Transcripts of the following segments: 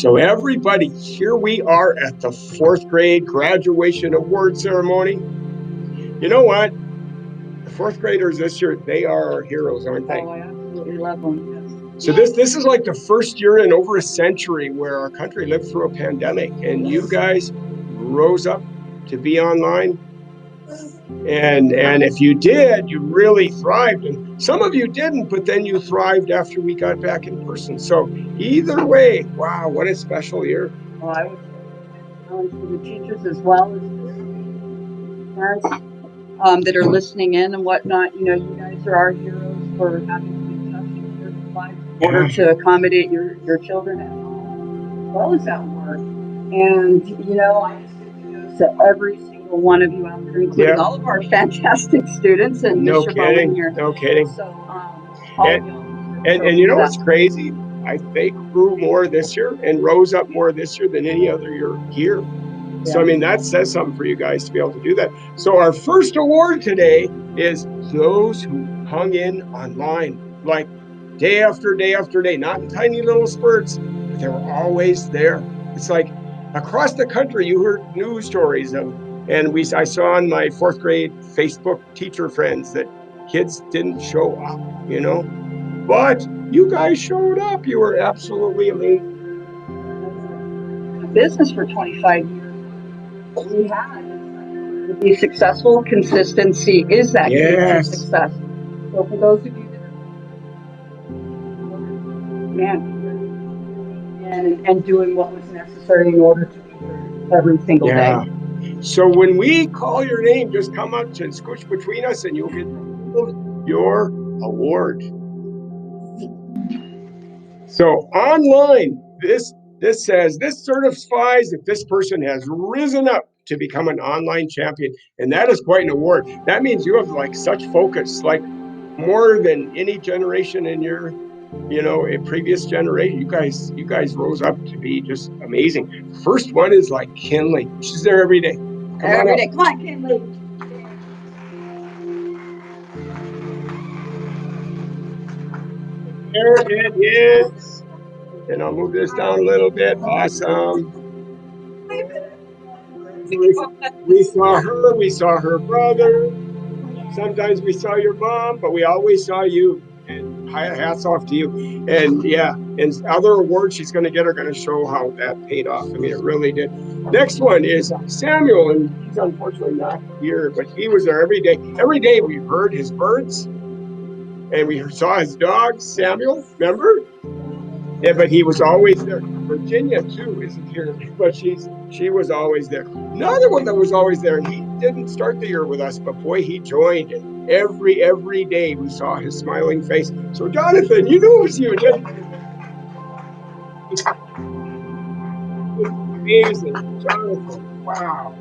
So everybody, here we are at the fourth grade graduation award ceremony. You know what? The fourth graders this year, they are our heroes, aren't they? Oh, I absolutely love them. So this is like the first year in over a century where our country lived through a pandemic, and you guys rose up to be online. And if you did, you really thrived. And some of you didn't, but then you thrived after we got back in person. So either way, wow, what a special year. Well, I would say challenge for the teachers as well as parents that are listening in and whatnot. You know, you guys are our heroes for having to adjust your lives in order to accommodate your children at home as well as at work. And you know, I just give kudos to every single one of you out there, including all of our fantastic students and no Mr. kidding, Bowen here. no kidding. So, all of you. And you know what's crazy? They grew more this year and rose up more this year than any other year here. Yeah. So, I mean, that says something for you guys to be able to do that. So our first award today is those who hung in online, like day after day after day, not in tiny little spurts, but they were always there. It's like across the country, you heard news stories of, and I saw on my fourth grade Facebook teacher friends that kids didn't show up, you know, but you guys showed up. You were absolutely amazing. Business for 25 years. We had to be successful. Consistency is that key to success. So for those of you that are and doing what was necessary in order to be here every single day. So when we call your name, just come up and scooch between us and you'll get your award. So online, this says, this certifies if this person has risen up to become an online champion. And that is quite an award. That means you have like such focus, like more than any generation in your, you know, a previous generation. You guys rose up to be just amazing. First one is like Kinley. She's there every day. Every day. Come on, Kinley. There it is. And I'll move this down a little bit. Awesome. We saw her, we saw her brother. Sometimes we saw your mom, but we always saw you. And hats off to you. And yeah, and other awards she's going to get are going to show how that paid off. I mean, it really did. Next one is Samuel, and he's unfortunately not here, but he was there every day. Every day we heard his birds, and we saw his dogs. Samuel, remember? Yeah, but he was always there. Virginia too isn't here, but she was always there. Another one that was always there, he didn't start the year with us, but boy, he joined. And every day we saw his smiling face. So Jonathan, you knew it was you. Amazing, Jonathan. Wow.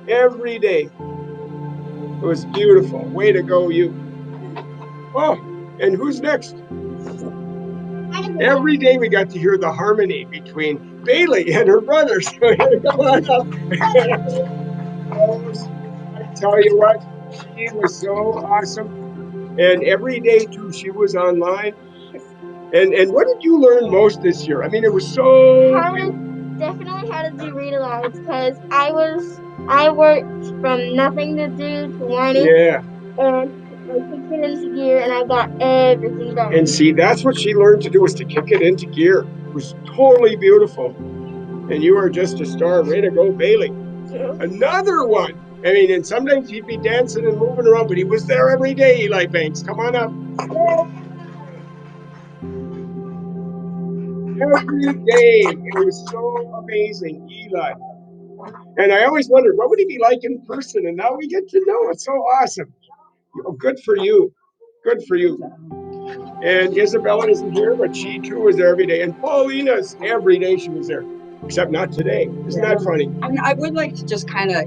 Every day. It was beautiful. Way to go, you. Oh, and who's next? Every day we got to hear the harmony between Bailey and her brothers. Come on up. I tell you what, she was so awesome. And every day too, she was online. And what did you learn most this year? I mean, it was so definitely how to do read alouds, because I worked from nothing to do to learning. Yeah. And I kicked it into gear and I got everything done. And see, that's what she learned to do, was to kick it into gear. It was totally beautiful. And you are just a star. Way to go, Bailey. Yeah. Another one. I mean, and sometimes he'd be dancing and moving around, but he was there every day, Eli Banks. Come on up. Every day. It was so amazing, Eli. And I always wondered, what would he be like in person? And now we get to know. It's so awesome. Oh, good for you. Good for you. And Isabella isn't here, but she too was there every day. And Paulina's every day she was there, except not today. Isn't that funny? I mean, I would like to just kind of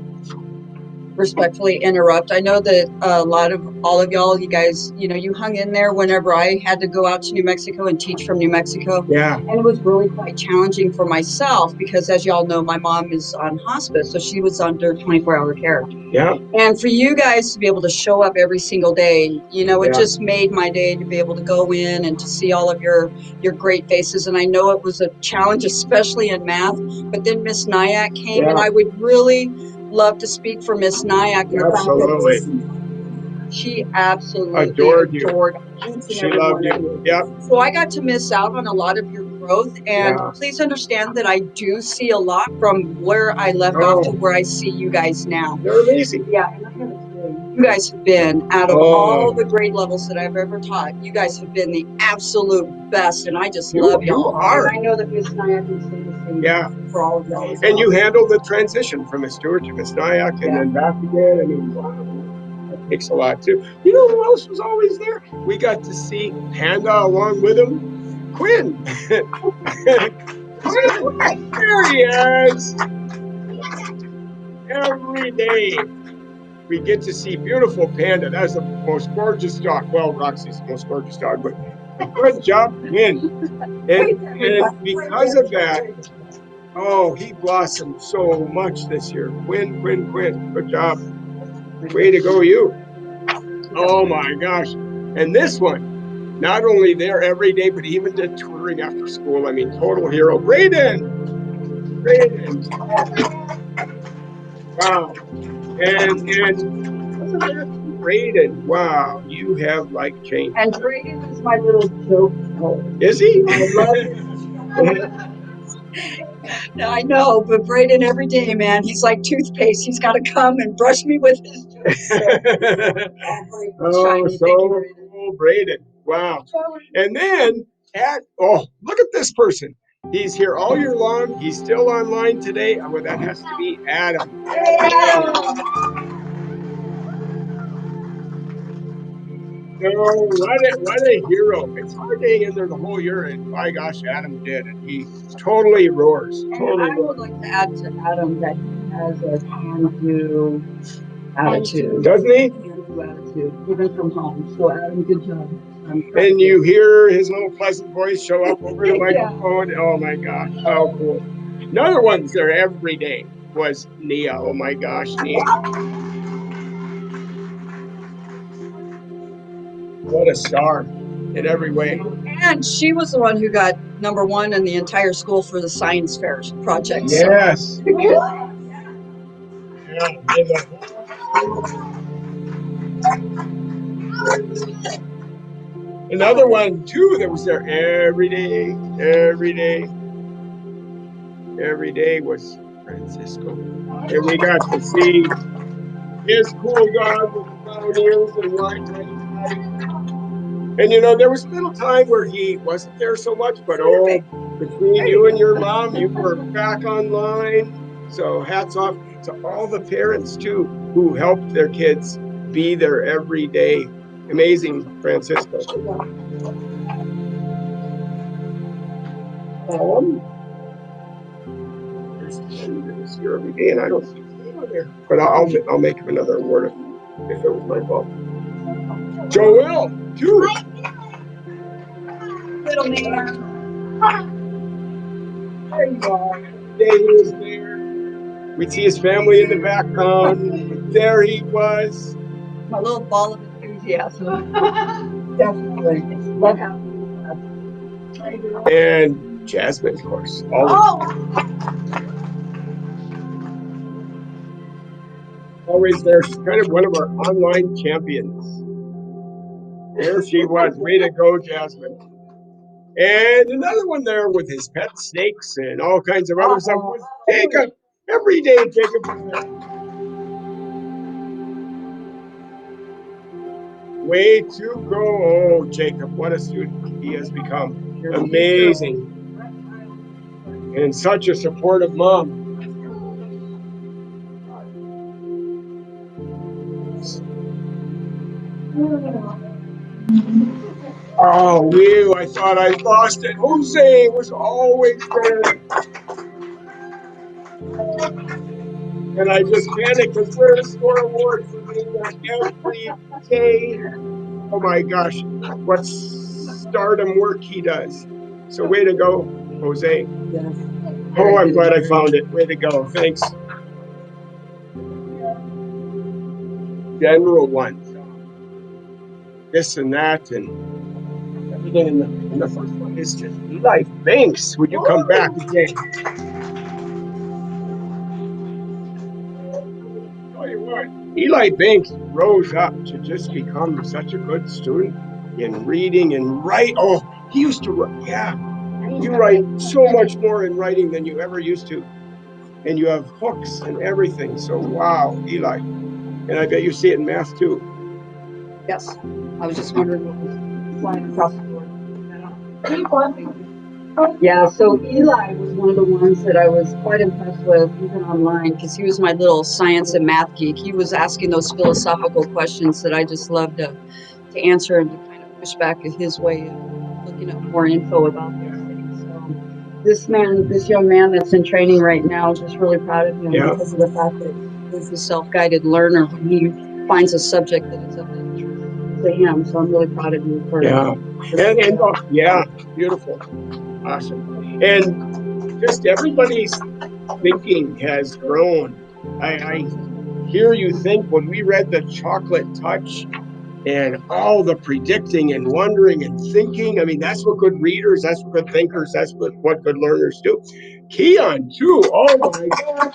respectfully interrupt. I know that a lot of all of y'all, you guys, you hung in there whenever I had to go out to New Mexico and teach from New Mexico. Yeah. And it was really quite challenging for myself because, as y'all know, my mom is on hospice, so she was under 24-hour care. Yeah. And for you guys to be able to show up every single day, it Yeah. just made my day to be able to go in and to see all of your great faces. And I know it was a challenge, especially in math, but then Miss Nyack came, and Yeah. I would really love to speak for Miss Nyack and the fact Absolutely. that she absolutely Adored you. adored each and She every loved one of you. you. Yep. So I got to miss out on a lot of your growth, and Yeah. please understand that I do see a lot from where I left off to Oh, where I see you guys now. they're amazing. Yeah, and I gotta say, you guys have been, out of all Oh, the grade levels that I've ever taught, you guys have been the absolute best, and I just you love y'all. are. And I know that Miss Nyack would say the same Yeah. for all of y'all as And well. you handled the transition from Miss Stewart to Miss Nyack and then back again. I mean, wow, that takes a lot too. You know who else was always there? We got to see Panda along with him. Quinn. Quinn. There he is. Every day we get to see beautiful Panda. That's the most gorgeous dog. Well, Roxy's the most gorgeous dog, but good job, Quinn. And because of that, oh, he blossomed so much this year. Quinn, Quinn, Quinn. Good job. Way to go, you. Oh my gosh. And this one, not only there every day, but even did tutoring after school. I mean, total hero. Braden. Braden. Wow. And Braden, wow, you have like changed. And Braden is my little joke. Is he? I love it. I know, but Braden every day, man, he's like toothpaste. He's got to come and brush me with his toothpaste. Oh, so cool, Braden. Wow. And then look at this person. He's here all year long. He's still online today. Oh, well, that has to be Adam. Oh, what a hero. It's hard to hang in there the whole year, and by gosh, Adam did. And he totally roars. Totally I would like to add to Adam that he has a can-do attitude. Doesn't he? Can-do attitude, even from home. So Adam, good job. And you hear his little pleasant voice show up over the microphone. Yeah. Oh my gosh, how cool. Another one's there every day was Nia. Oh my gosh, Nia. What a star in every way. And she was the one who got #1 in the entire school for the science fair project. Yes. So. Yeah. Another one too that was there every day, every day was Francisco. And we got to see his cool dog with the brown ears and white body. And there was a little time where he wasn't there so much, but between you and your mom, you were back online. So hats off to all the parents too who helped their kids be there every day. Amazing, Francisco. There's here every day, and I don't see his name on there. But I'll make him another award if it was my fault. Joel, too. Little man. There you are. He was there. We'd see his family in the background. There he was. My little ball of enthusiasm. Definitely. Love having you. And Jasmine, of course. Always there. She's kind of one of our online champions. There she was. Way to go, Jasmine. And another one there with his pet snakes and all kinds of other stuff was Jacob. Every day, Jacob was there. Way to go. Oh, Jacob, what a student he has become. Amazing. And such a supportive mom. Oh, Will, I thought I lost it. Jose was always there. And I just panicked because we're a score award for being there every day. Oh my gosh, what stardom work he does. So way to go, Jose. Yes. Oh, I'm glad I found it. Way to go. Thanks. General one. This and that and everything in the first one is just Eli Banks. Would you come back again? Tell you what, Eli Banks rose up to just become such a good student in reading and write. Oh, he used to write. Yeah, you write so much more in writing than you ever used to. And you have hooks and everything. So wow, Eli. And I bet you see it in math too. Yes. I was just wondering what was flying across the board. Yeah, so Eli was one of the ones that I was quite impressed with, even online, because he was my little science and math geek. He was asking those philosophical questions that I just loved to answer and to kind of push back at his way of looking up more info about these things. So this young man that's in training right now, just really proud of him because of the fact that he's a self-guided learner when he finds a subject that is of interest to him. So I'm really proud of you for beautiful. Awesome. And just everybody's thinking has grown. I hear you think when we read the Chocolate Touch and all the predicting and wondering and thinking. I mean, that's what good readers, that's what good thinkers, that's what good learners do. Keon, too. Oh my God.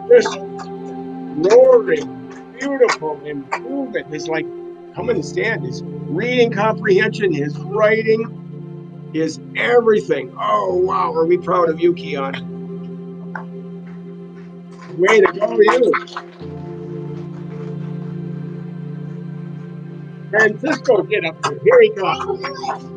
Just roaring, beautiful improvement. His like, come and stand. His reading comprehension, his writing, his everything. Oh wow, are we proud of you, Keon? Way to go, you. Francisco, get up here. Here he comes.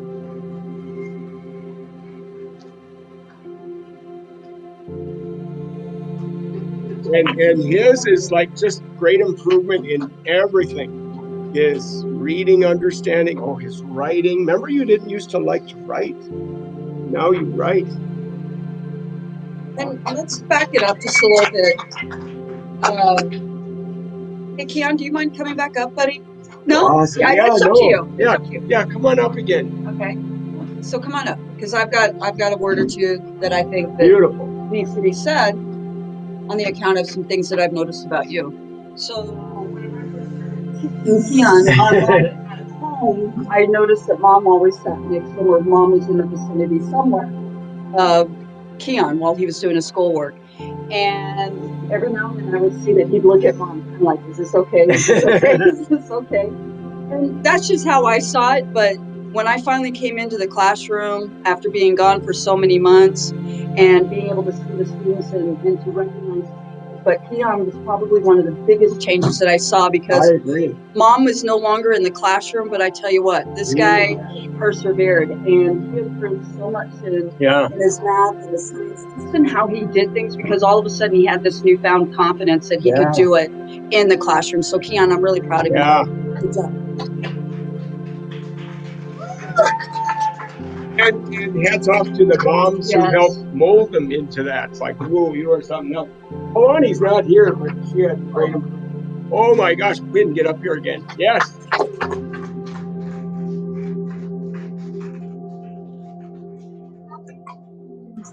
And his is like just great improvement in everything. His reading understanding, oh, his writing. Remember you didn't used to like to write? Now you write. And let's back it up just a little bit. Hey, Keon, do you mind coming back up, buddy? No? Awesome. It's up to you. Yeah, yeah, come on up again. Okay. So come on up, because I've got a word or two that I think that Beautiful needs to be said on the account of some things that I've noticed about you. So Keon, at home, I noticed that Mom always sat next to where Mom was in the vicinity somewhere of Keon while he was doing his schoolwork. And every now and then I would see that he'd look at Mom and like, is this okay? Is this okay? Is this okay? And that's just how I saw it. But when I finally came into the classroom after being gone for so many months and being able to see the students and to recognize, but Keon was probably one of the biggest changes that I saw, because I agree. Mom was no longer in the classroom, but I tell you what, this guy, he persevered, and he improved so much in his math and his science, and how he did things, because all of a sudden he had this newfound confidence that he could do it in the classroom. So Keon, I'm really proud of you. Good job. And hats off to the moms who helped mold them into that. It's like, whoa, you are something else. Alani's not here, but she had great. Oh my gosh, Quinn, get up here again. Yes.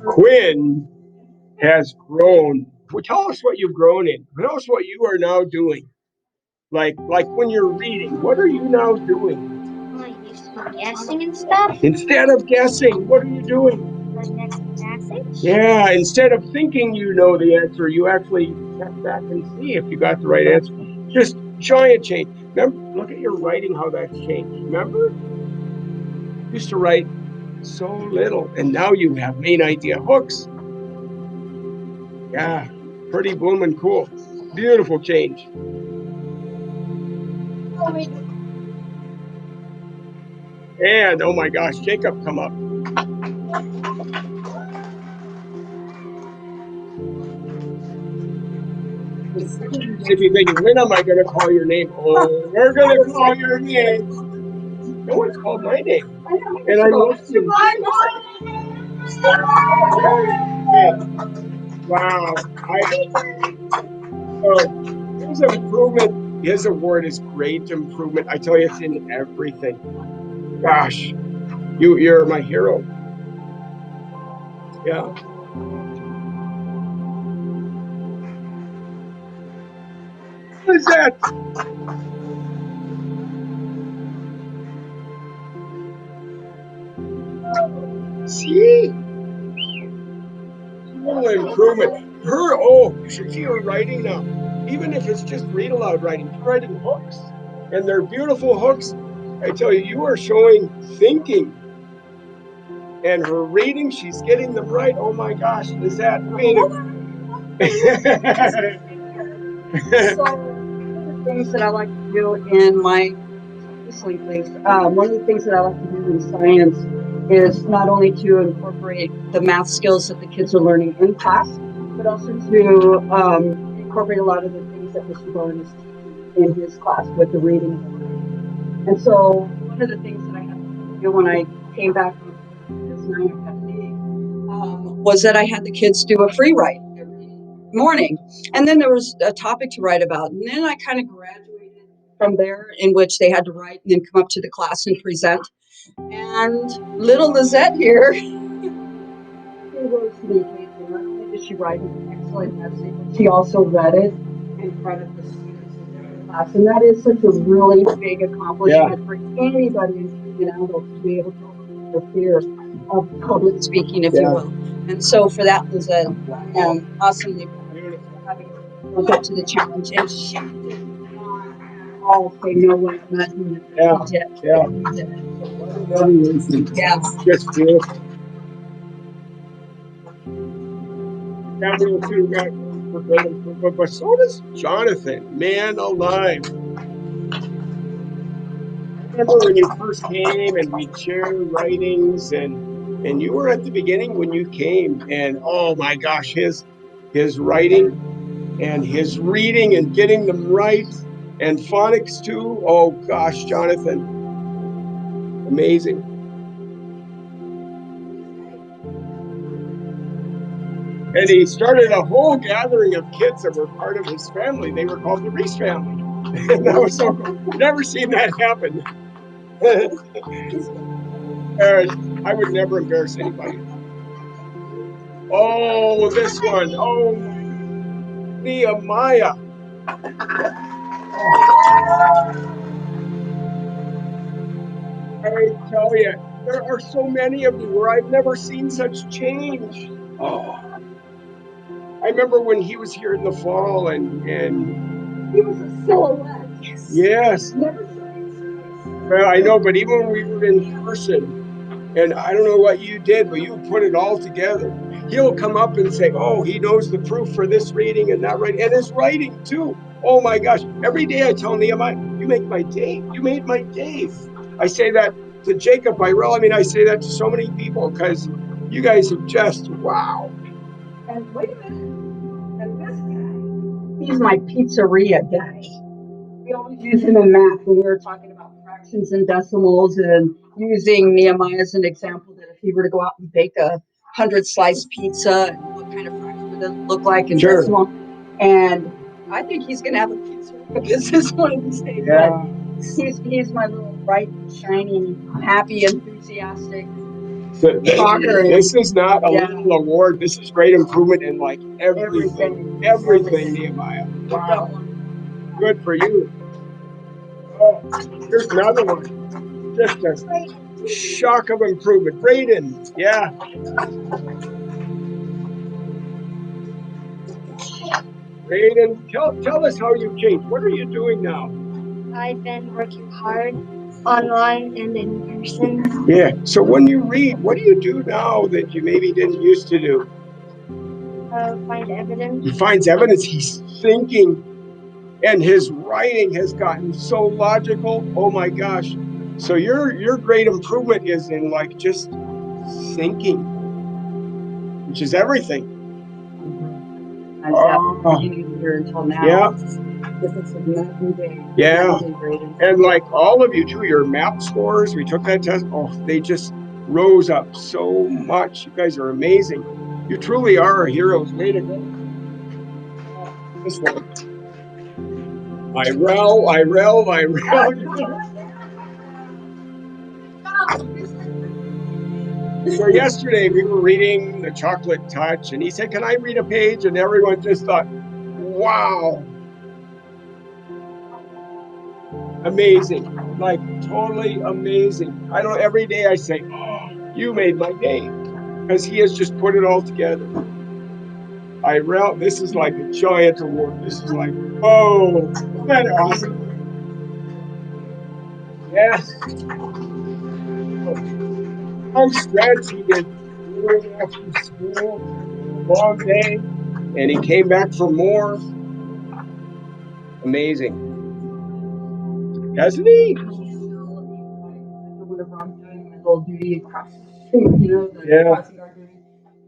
Quinn has grown. Well, tell us what you've grown in. Tell us what you are now doing. Like when you're reading, what are you now doing? Guessing and stuff. Instead of guessing, what are you doing? The next passage. Yeah, instead of thinking you know the answer, you actually check back and see if you got the right answer. Just giant change. Remember, look at your writing, how that's changed. Remember? You used to write so little, and now you have main idea hooks. Yeah, pretty blooming cool. Beautiful change. And oh my gosh, Jacob, come up. If you think, when am I going to call your name? Oh, we're going to call your name. No one's called my name. And I love you. Okay. Wow. His improvement, his award is great improvement. I tell you, it's in everything. Gosh, you're my hero. Yeah. What is that? See? Total improvement. You should see her writing now. Even if it's just read aloud writing, she's writing hooks. And they're beautiful hooks. I tell you, you are showing thinking. And her reading, she's getting them right. Oh my gosh, is that So, one of the things that I like to do in my sleep, please. One of the things that I like to do in science is not only to incorporate the math skills that the kids are learning in class, but also to incorporate a lot of the things that Mr. Bowen is teaching in his class with the reading and the writing. And so, one of the things that I had to do when I came back from this 9 Academy was that I had the kids do a free write every morning. And then there was a topic to write about. And then I kind of graduated from there, in which they had to write and then come up to the class and present. And little Lizette here, she rose to the occasion. Not only did she write an excellent essay, but she also read it in front of the students in the class. And that is such a really big accomplishment for anybody, including an adult, to be able to overcome their fear of public speaking, if you will. And so for that, Lizette, I am awesomely proud of having rose up to the challenge. And she did not at all say no when I met him. He did. He did. Yeah. Just beautiful. Capital too got for great improvement, but so does Jonathan. Man alive. I remember when you first came and we shared writings and you were at the beginning when you came, and oh my gosh, his writing and his reading and getting them right, and phonics too. Oh gosh, Jonathan, amazing. And he started a whole gathering of kids that were part of his family. They were called the Reese family. And that was so cool. Never seen that happen. I would never embarrass anybody. Oh, this one. Oh, Nehemiah. I tell you, there are so many of you where I've never seen such change. Oh, I remember when he was here in the fall and he was a silhouette. Yes. Well, I know, but even when we were in person, and I don't know what you did, but you put it all together. He'll come up and say, oh, he knows the proof for this reading and that writing, and his writing too. Oh my gosh. Every day I tell Nehemiah, you make my day. You made my day. I say that to Jacob Irell. I mean, I say that to so many people because you guys have just, wow. And wait a minute. And this guy, he's my pizzeria guy. We always use him in math when we were talking about fractions and decimals, and using Nehemiah as an example that if he were to go out and bake 100-slice pizza, and what kind of fraction would it look like in decimal. And I think he's going to have a pizzeria business one of these days. Yeah. He's my little bright, shiny, happy, enthusiastic talker. This is not a little award. This is great improvement in like everything, Nehemiah. Wow. Good for you. Oh, here's another one. Just a shock of improvement. Brayden, yeah. Brayden, tell us how you changed. What are you doing now? I've been working hard online and in person. Yeah. So when you read, what do you do now that you maybe didn't used to do? Find evidence. He finds evidence. He's thinking. And his writing has gotten so logical. Oh my gosh. So your great improvement is in like just thinking, which is everything. I sat from the beginning of the year until now. Yeah. This is a night and day. Yeah. And like all of you too, your MAP scores, we took that test. Oh, they just rose up so much. You guys are amazing. You truly are our heroes. Way to go. This one. I So yesterday we were reading The Chocolate Touch, and he said, "Can I read a page?" And everyone just thought, "Wow, amazing! Like totally amazing." I don't. Every day I say, "Oh, you made my day," because he has just put it all together. This is like a giant award. This is like, oh, isn't that awesome? Yes. Long stretch. He did work after school, long day, and he came back for more. Amazing, hasn't he? Little duty across the street, the crossing guard duty.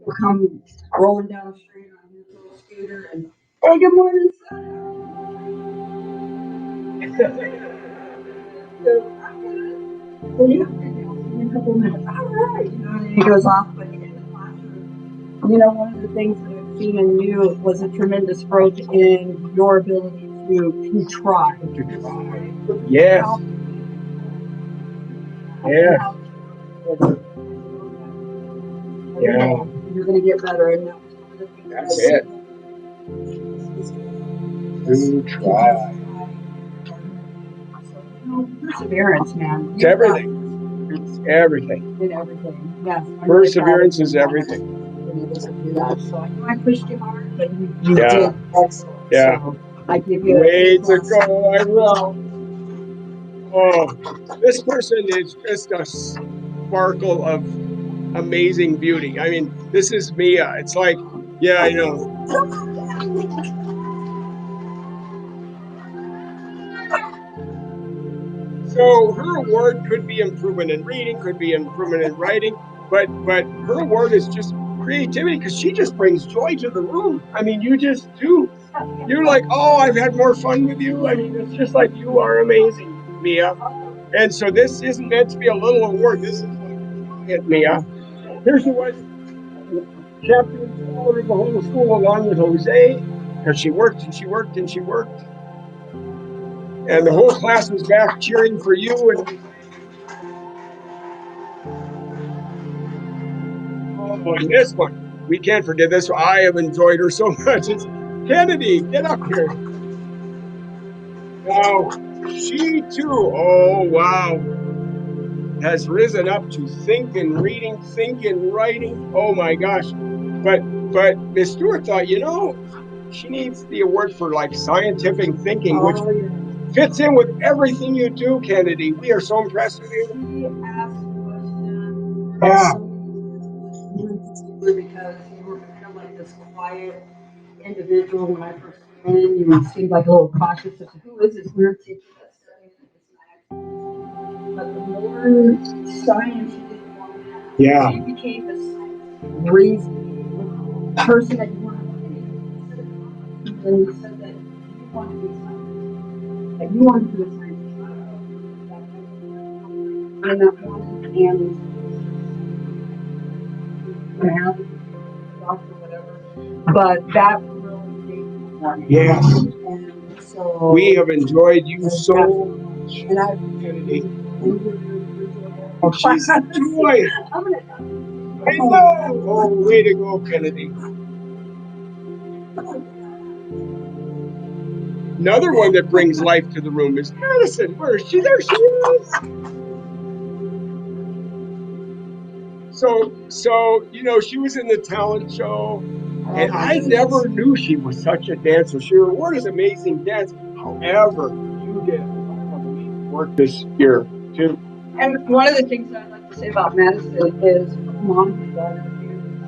He'll come rolling down the street on his little scooter and, hey, good morning, well, you have to in a couple of minutes. All right. And he goes off, but in the classroom, one of the things that I've seen in you was a tremendous growth in your ability to try. Yes. Yeah. Yeah. You're going to get better. And that's it. To try. Perseverance, man. It's everything. Everything. In everything. Yes. Perseverance is everything. Do that. So I pushed you hard, but you Yeah. did excellent. Yeah. So I give you Way to go. I will. Oh, this person is just a sparkle of amazing beauty. I mean, this is Mia. It's like, yeah, I know. So her award could be improvement in reading, could be improvement in writing, but her award is just creativity because she just brings joy to the room. I mean, you just do. You're like, oh, I've had more fun with you. I mean, it's just like you are amazing, Mia. And so this isn't meant to be a little award. This is like it, Mia. Here's the one. Captain of the whole school along with Jose, because she worked and she worked and she worked. And the whole class was back cheering for you. And oh, and this one, we can't forget this. I have enjoyed her so much. It's Kennedy, get up here. Now, she too, oh wow, has risen up to think and reading, think and writing. Oh my gosh. But Miss Stewart thought, she needs the award for like scientific thinking, which fits in with everything you do, Kennedy. We are so impressed with you. She asked questions. Yeah. Because you were kind of like this quiet individual when I first came in. You seemed like a little cautious of who is this weird teacher that's studying this night. But the more science you did, Yeah. she became this reason person that you want to look at. And you said that you want to be science. That you want to be a scientist. And that one and have doctor, whatever. But that really Yes. And so we have enjoyed you so much. And I Kennedy. Oh, she's a joy. I know. Oh, way to go, Kennedy. Another one that brings life to the room is Madison. Where is she? There she is. So she was in the talent show, and I never knew she was such a dancer. She was amazing dance. However, you did work this year too. And one of the things that I like to say about Madison is mom and daughter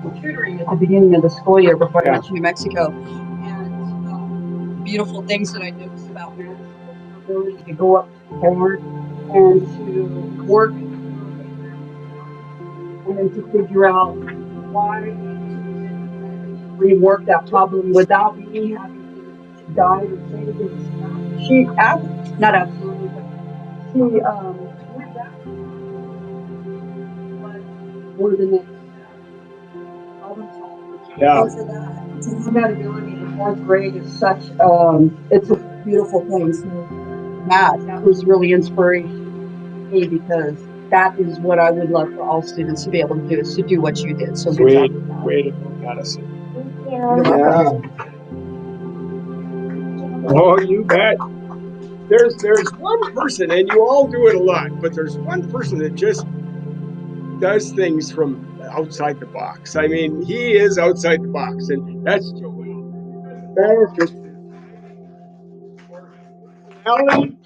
do tutoring at the beginning of the school year before I went to New Mexico. And beautiful things that I noticed about Madison was her ability to go up to the board and to work and then to figure out why rework that problem without me having to dive or say this. She not absolutely, but she went back. or the next problem solver. Yeah. And for that, to have that ability in fourth grade is such it's a beautiful thing. So that was really inspirational to me because that is what I would love for all students to be able to do is to do what you did. So good Sweet. job with that. Way to go, Madison. Thank You're you. welcome. Yeah. Oh, you bet. There's one person, and you all do it a lot, but there's one person that just does things from outside the box. I mean, he is outside the box, and that's Joel. That is Ellie,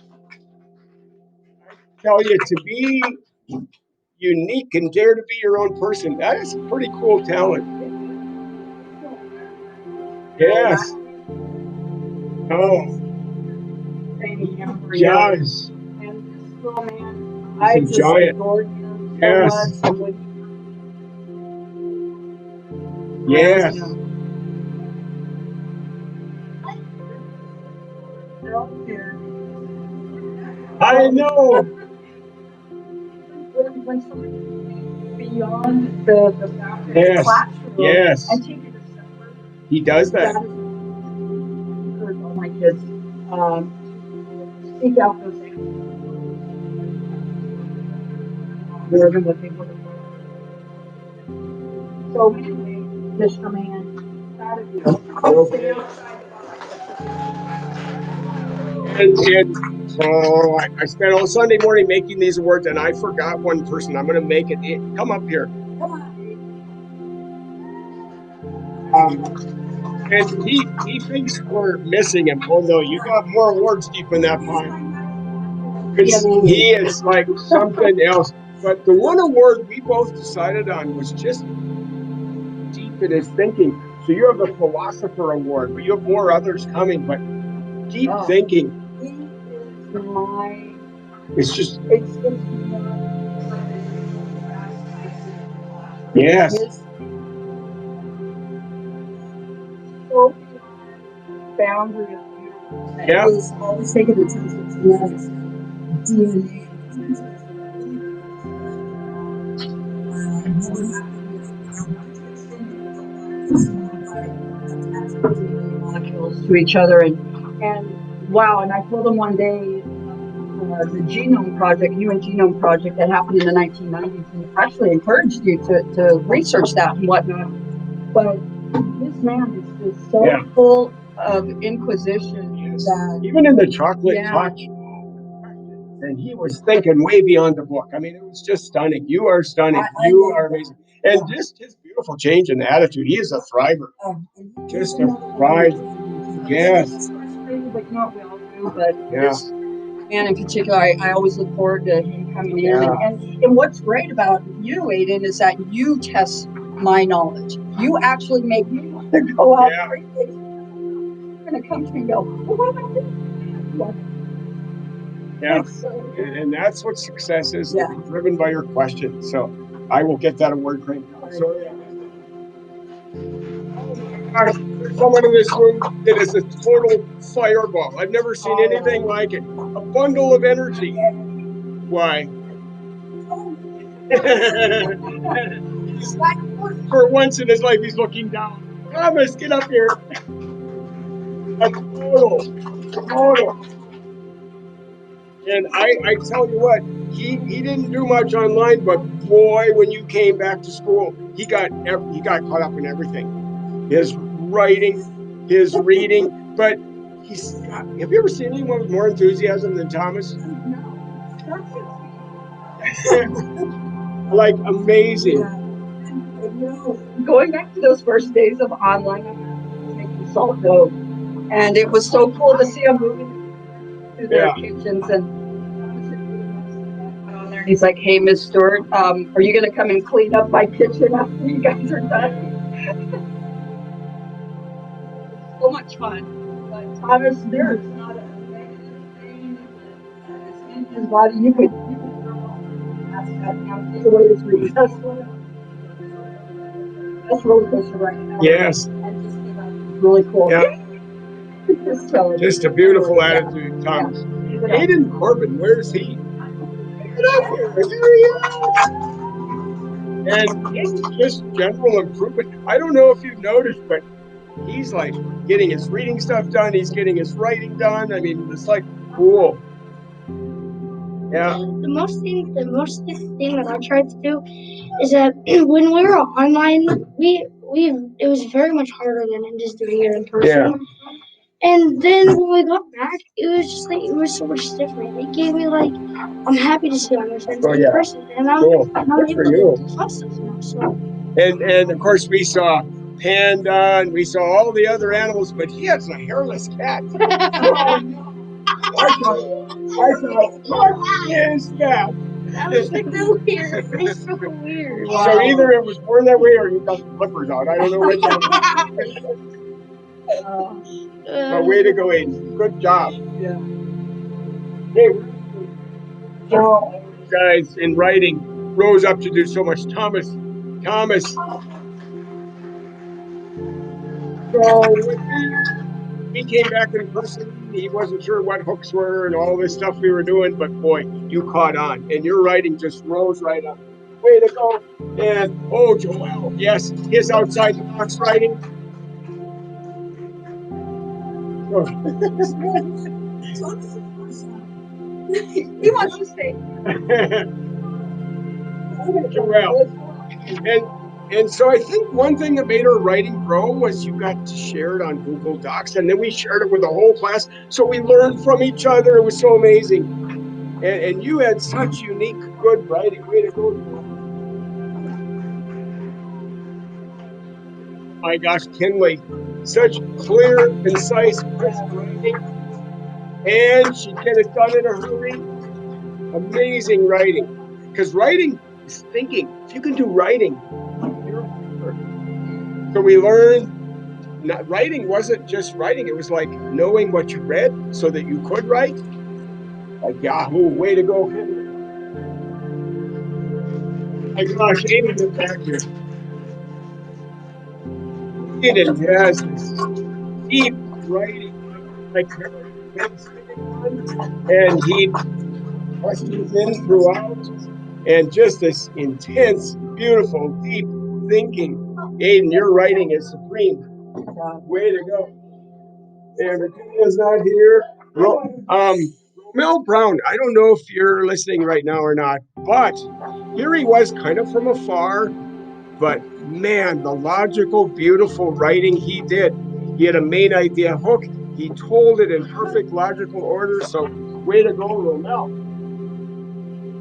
tell you to be unique and dare to be your own person. That is a pretty cool talent. Yes. Oh, Training him for he years. does. And this little man, He's I a just giant. adored him so Yes. much. And when Yes. they're all here. I know. When somebody beyond the boundaries of Yes. the classroom Yes. and take it a step further, He does that. that is encourage all my kids seek out those things more than what they would have done. So anyway, Mr. Man, proud of you. Stay outside the box. And so I spent all Sunday morning making these awards, and I forgot one person. I'm going to make it. Come up here. Come on. And he thinks we're missing him. Oh no, you got more awards deep in that pile. He is like something else. But the one award we both decided on was just deep in his thinking. So you have the Philosopher Award, but you have more others coming. But deep thinking. He is my. It's just. It's Yes. So boundary of Yeah. He's always taking the test of genetics, DNA. Molecules to each other and wow, and I told him one day the Genome Project, Human Genome Project that happened in the 1990s, and actually encouraged you to research that and whatnot. But this man is just so full of inquisition that even in the chocolate touch, and he was thinking way beyond the book. I mean, it was just stunning. You are stunning. You are amazing. And just his beautiful change in attitude. He is a thriver. Just a thrive. Yes. But not we all do, but yes. Man in particular, I always look forward to him coming in. And what's great about you, Aiden, is that you test my knowledge. You actually make me want to go out and read things. You're going to come to me and go, well, what am I doing? Yeah, and that's what success is, driven by your questions. So I will get that award cranked out. Sorry. There's someone in this room that is a total fireball. I've never seen anything like it. A bundle of energy. Why? For once in his life, he's looking down. Thomas, get up here. A total. And I tell you what, he didn't do much online, but boy, when you came back to school, he got caught up in everything. His writing, his reading, but have you ever seen anyone with more enthusiasm than Thomas? Like amazing. Going back to those first days of online, making salt dough, and it was so cool to see them moving through their kitchens and he's like, hey, Miss Stewart, are you going to come and clean up my kitchen after you guys are done? So much fun. But Thomas, there is not a negative thing that's in his body. You could ask that now. Take away his reason. That's roller coaster right now. Yes. And just really cool. Yeah. Just a beautiful attitude, Thomas. Aiden Corbin, where's he? Get up here. There he is. And his just general improvement. I don't know if you've noticed, but he's like getting his reading stuff done. He's getting his writing done. I mean, it's like cool. Yeah. The most thing that I tried to do is that when we were online, we it was very much harder than just doing it in person. Yeah. And then when we got back, it was just like it was so much different. It gave me like I'm happy to see my friends in person, and I'm Cool. able Good for to you. do fun stuff now. So And of course we saw Panda and we saw all the other animals, but he has a hairless cat. I thought, what is that? that was like so weird. It's so weird. So either it was born that way or you got the flippers out. I don't know which one. But way to go, Aiden. Good job. Yeah. Hey, guys in writing rose up to do so much. Thomas. So he came back in person. He wasn't sure what hooks were and all this stuff we were doing, but boy, you caught on, and your writing just rose right up. Way to go! And oh, Joel, yes, his outside the box writing. He wants to stay. Joel, and so I think one thing that made our writing grow was you got to share it on Google Docs, and then we shared it with the whole class. So we learned from each other. It was so amazing. And you had such unique, good writing. Way to go, Joel. My gosh, Kinley, such clear, concise, crisp writing, and she'd get it done in a hurry. Amazing writing, because writing is thinking. If you can do writing, you're a thinker. So we learned writing wasn't just writing; it was like knowing what you read so that you could write. Like Yahoo, way to go, Kinley! My gosh, Amy is back here. Aiden has this deep writing, like and he questions in throughout, and just this intense, beautiful, deep thinking. Aiden, your writing is supreme. Way to go. And Virginia's not here. Mel Brown, I don't know if you're listening right now or not, but here he was kind of from afar. But man, the logical, beautiful writing he did. He had a main idea hook. He told it in perfect logical order. So way to go, Romel.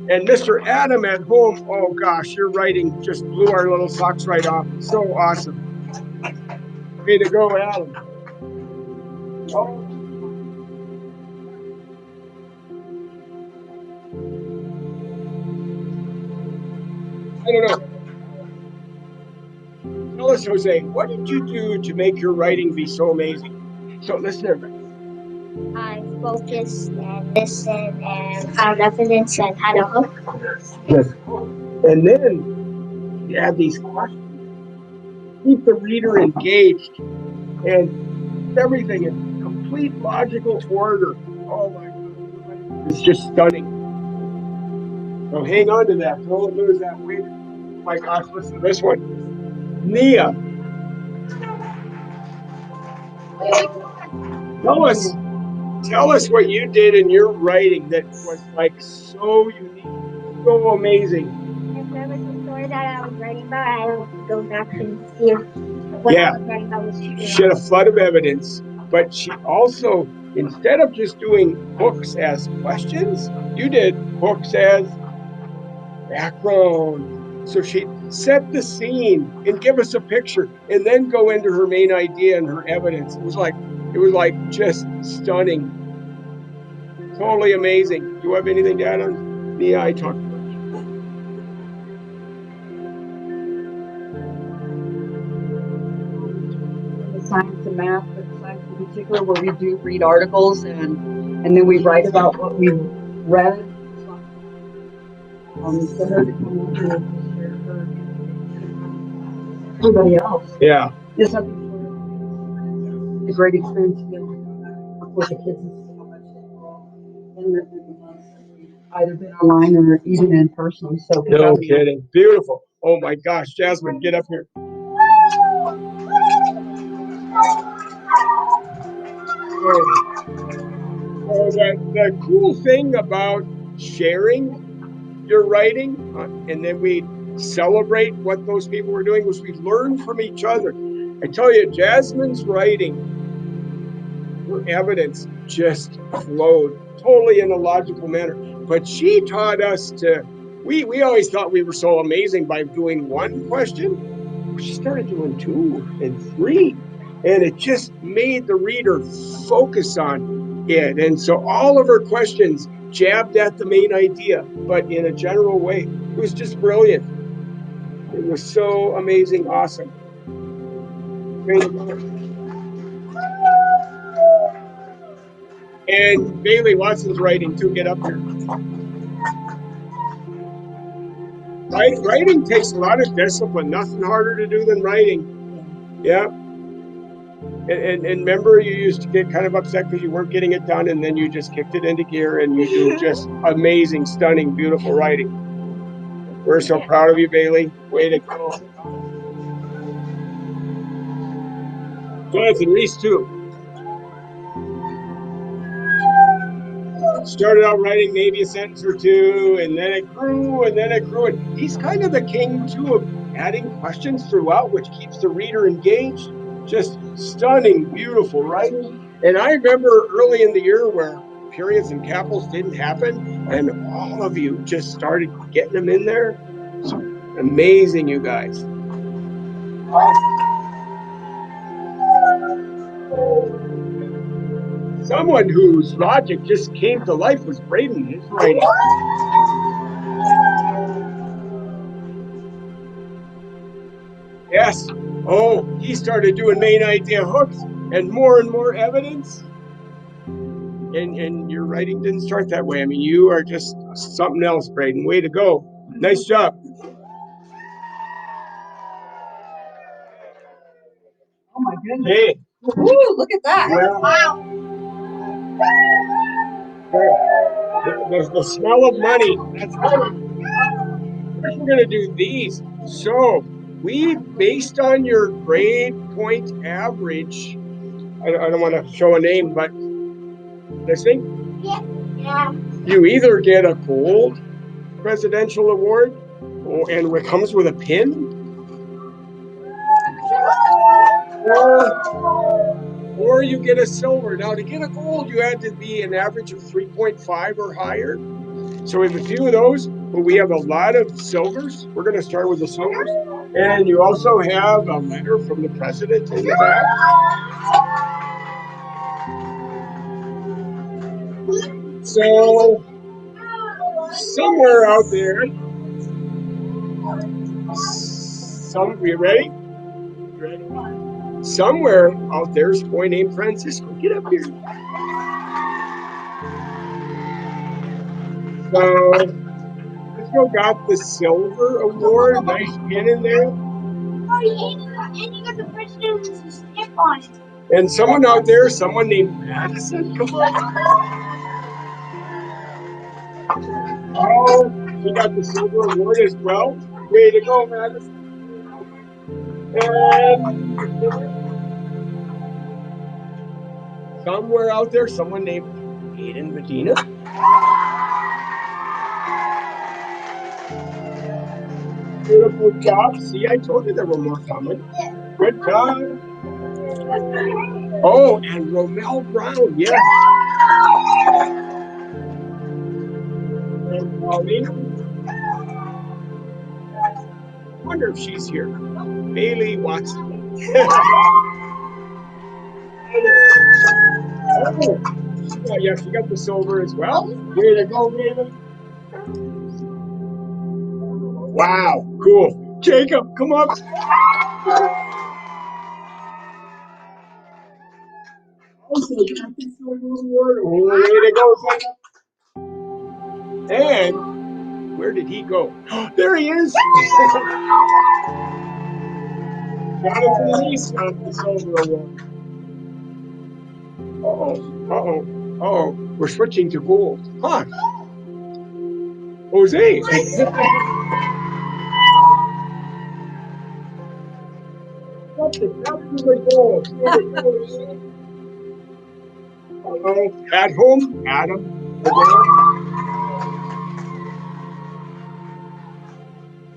And Mr. Adam at home, oh gosh, your writing just blew our little socks right off. So awesome. Way to go, Adam. Oh. I don't know. Tell us, Jose, what did you do to make your writing be so amazing? So listen, everybody. I focused and listened and found evidence and had a hook. Yes. And then you add these questions. Keep the reader engaged and everything in complete logical order. Oh my God. It's just stunning. So hang on to that. Don't lose that weight. Oh my gosh, listen to this one. Nia. Tell us what you did in your writing that was like so unique, so amazing. If there was a story that I was writing about, I would go back and see what I was writing about was true. She had a flood of evidence, but she also, instead of just doing hooks as questions, you did hooks as background. So she'd set the scene and give us a picture and then go into her main idea and her evidence. It was like just stunning. Totally amazing. Do you have anything to add on? Nia, I talked about Science and math, but science in particular, where we do read articles and then we write about what we read. For her to come up and share her everybody else. Yeah. It's a great experience to be able to come back and work with the kids and see how much they've grown in the months that we've either been online or even in person. So No kidding. Beautiful. Oh my gosh, Jasmine, get up here. So the cool thing about sharing your writing, and then we celebrate what those people were doing, was we learned from each other. I tell you, Jasmine's writing, her evidence just flowed totally in a logical manner. But she taught us to, we always thought we were so amazing by doing one question. She started doing 2 and 3, and it just made the reader focus on it. And so all of her questions jabbed at the main idea, but in a general way. It was just brilliant. It was so amazing, awesome. And Bailey Watson's writing too. Get up here. Writing takes a lot of discipline. Nothing harder to do than writing. Yeah. And remember, you used to get kind of upset because you weren't getting it done, and then you just kicked it into gear, and you do just amazing, stunning, beautiful writing. We're so proud of you, Bailey. Way to go. Jonathan Reese, too. Started out writing maybe a sentence or 2, and then it grew, and then it grew. And he's kind of the king, too, of adding questions throughout, which keeps the reader engaged. Just stunning, beautiful writing. And I remember early in the year where periods and capitals didn't happen, and all of you just started getting them in there. So amazing, you guys. Someone whose logic just came to life was Braden. His writing. Yes. Oh, he started doing main idea hooks and more evidence. And your writing didn't start that way. I mean, you are just something else, Braden. Way to go. Nice job. Oh my goodness. Hey. Woo, look at that. Well, Wow. the smell of money. That's good. First, we're going to do these. So we, based on your grade point average, I don't want to show a name, but listening, Yeah. you either get a gold presidential award, and it comes with a pin, or you get a silver. Now, to get a gold, you had to be an average of 3.5 or higher. So we have a few of those, but we have a lot of silvers. We're going to start with the silvers. And you also have a letter from the president in the back. So somewhere out there, you ready? Somewhere out there is a boy named Francisco. Get up here. So Francisco got the silver award. Nice pin in there. Oh, and you got the president's stamp on it. And someone out there, someone named Madison. Come on. Oh, he got the silver award as well. Way to go, Madison. And somewhere out there, someone named Aiden Medina. Beautiful job. See, I told you there were more coming. Good job. Oh, and Romel Brown, yes. And Paulina. I wonder if she's here. Bailey Watson. Oh, yeah, she got the silver as well. Way to go, Bailey. Wow, cool. Jacob, come up. Also, you got the silver award. Way to go, Jacob. And where did he go? There he is. Jonathan Reese got the silver award. Uh-oh. We're switching to gold. Huh. Jose. That's absolutely gold. At home, Adam.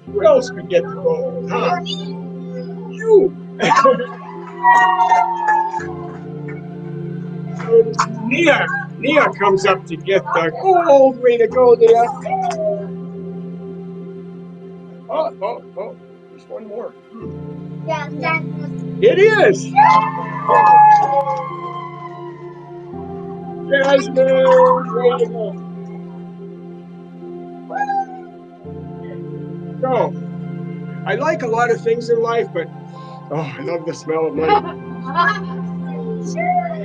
Who else could get the gold? Huh? You. Nia comes up to get the gold. Way to go, Nia. Oh, there's one more. Yeah, that It is. Jasmine, way to go. So, I like a lot of things in life, but I love the smell of money.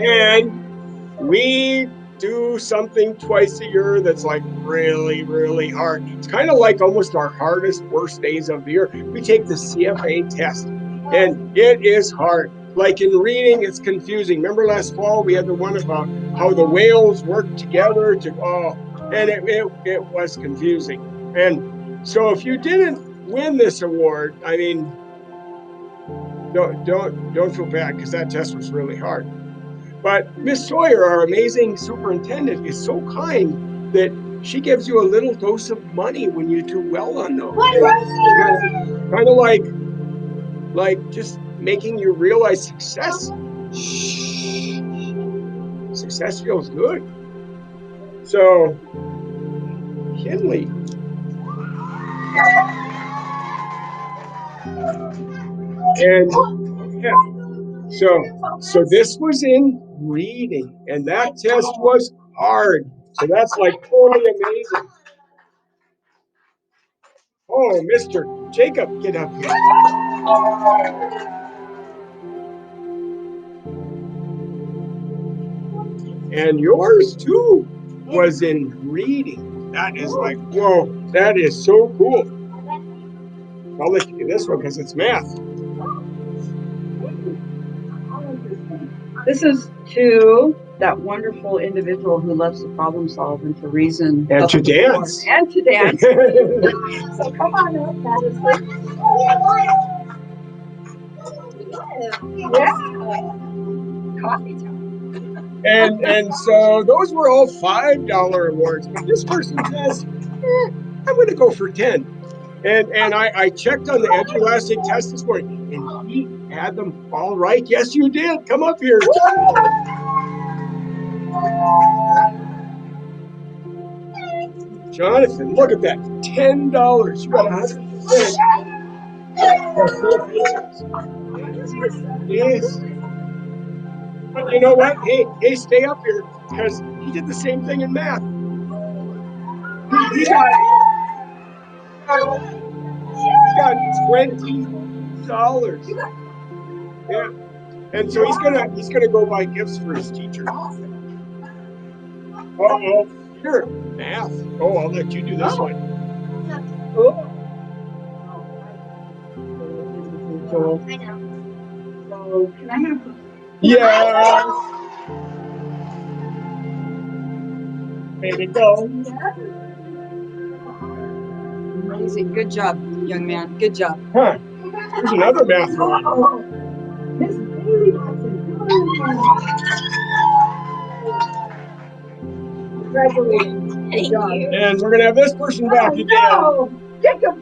And we do something twice a year that's like really, really hard. It's kind of like almost our hardest, worst days of the year. We take the CFA test, and it is hard. Like in reading, it's confusing. Remember last fall, we had the one about how the whales work together and it was confusing. And so if you didn't win this award, I mean, don't feel bad because that test was really hard. But Miss Sawyer, our amazing superintendent, is so kind that she gives you a little dose of money when you do well on those. Kind of like just making you realize success. Success feels good. So, Kinley. And yeah, so this was in reading, and that test was hard. So that's like totally amazing. Oh, Mr. Jacob, get up here. And yours too was in reading. That is like, whoa, that is so cool. I'll let you do this one because it's math. This is to that wonderful individual who loves to problem solve and to reason. And to dance. And to dance. So come on up, Madison. Yeah. Coffee time. And so those were all $5 awards. But this person says, I'm going to go for 10. And I checked on the Edulastic test this morning, and he had them all right. Yes, you did. Come up here. Jonathan, look at that. $10. You got 100%. Yes. But you know what? Hey, stay up here because he did the same thing in math. He got $20. Yeah. And so he's gonna go buy gifts for his teacher. Uh-oh. Here, math. Oh, I'll let you do this one. Oh. I know. So can I have Yes. There you go. amazing? Good job, young man. Good job. Huh. Here's another math one. Miss Bailey Watson. Congratulations. Good job. And we're gonna have this person back again. No! Jacob,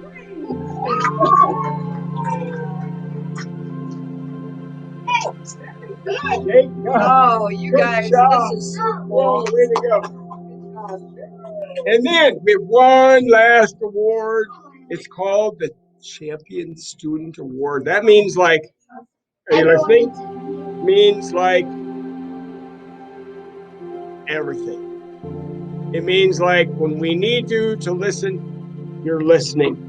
oh, you Good guys, job. this is so cool. Way to go. And then we have one last award. It's called the Champion Student Award. That means like, are you listening? Means like everything. It means like when we need you to listen, you're listening.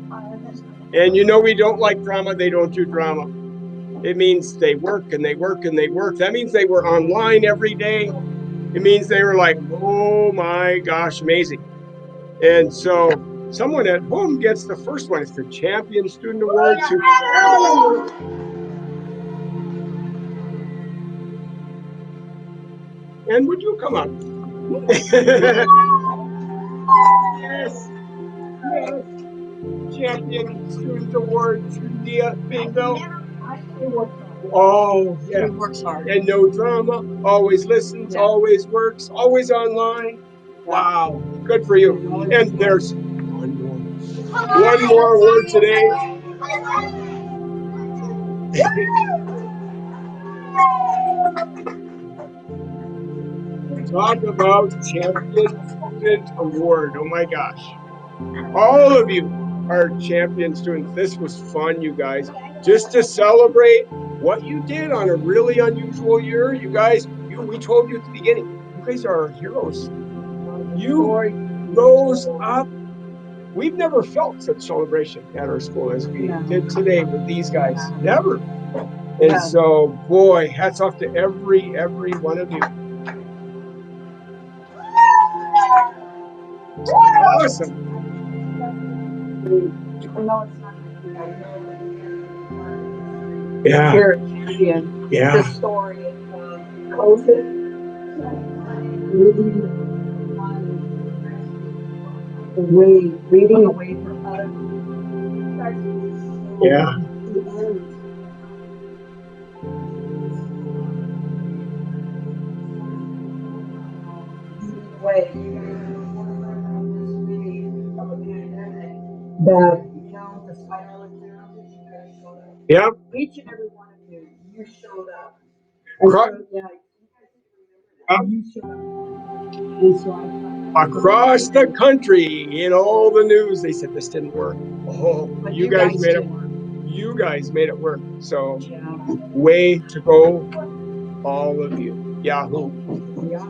And you know we don't like drama, they don't do drama. It means they work and they work and they work. That means they were online every day. It means they were like, oh my gosh, amazing. And so someone at home gets the first one. It's the Champion Student Award. And would you come up? Yes. Champion Student Award to Nia Bingo. Oh, He yeah. works hard. And no drama, always listens, Yeah. always works, always online. Wow, good for you. And there's one more word today. Talk about Champion Student Award. Oh my gosh. All of you are champion students. This was fun, you guys. Just to celebrate what you did on a really unusual year, you guys, we told you at the beginning, you guys are our heroes. You rose up. We've never felt such celebration at our school as we did today with these guys. Never. And so, boy, hats off to every one of you. Awesome. Yeah. You're a champion. Yeah. The story of COVID, leading away from others. Yeah. That, you know, despite all the challenges, you guys showed up. Yeah. Each and every one of you, you showed up. You showed up. And so Across the country, in all the news, they said this didn't work. Oh, but you guys made it work. You guys made it work. So, way to go, all of you. Yahoo. Yeah.